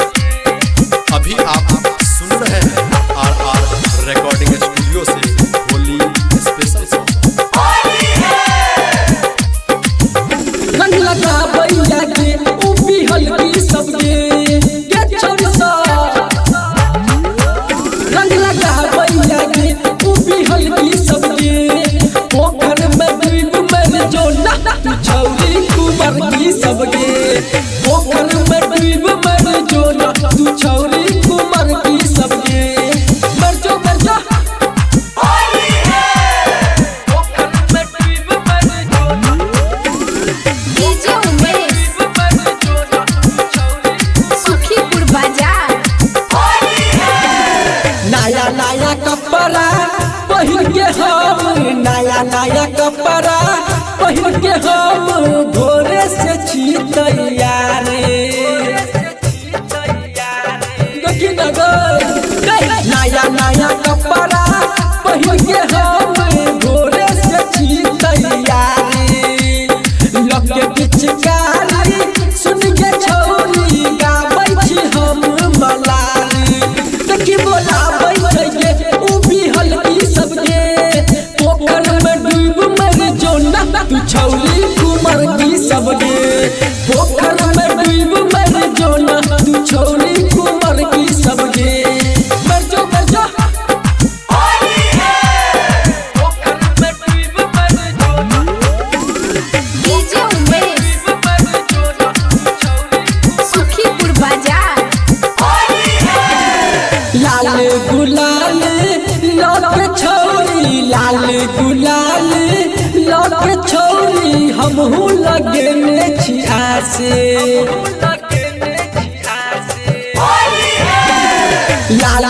अभी आप सुन रहे हैं RR रिकॉर्डिंग स्टूडियो से होली स्पेशल सॉन्ग। रंग लगा भैया के ऊपी हल्की सबके के छोड़सा रंग लगा भैया के ऊपी हल्की सबके पोखर में डूब मर जो ना तू छौरी कुमार की सबके पोखर में डूब मर जो ना तू छौरी कुमार की सबके मर जो डीजे उमेश सुखीपुर बाजार। नया नया कपड़ा पहिन के हम नया कपड़ा पहिन के हम भोरे से छी तैयारे देखी नया कपड़ा पहिन के हम भोरे से छी तैयारे लगे पिचकारी सुन के छौरी गाबै छी हम मलारी देखी बोलाबै छै के ऊपी हल्की सबके पोखर में डूब मर जो ना तू छौरी कुमार की सबके पोखर में डूब मर जो ना तू छौरी कुमार की सबके मर जो डीजे उमेश सुखीपुर बाजार। लाल गुलाल लौके छौरी लाल गुलाल लौके छौरी हमहू लगेने छी आसे लाल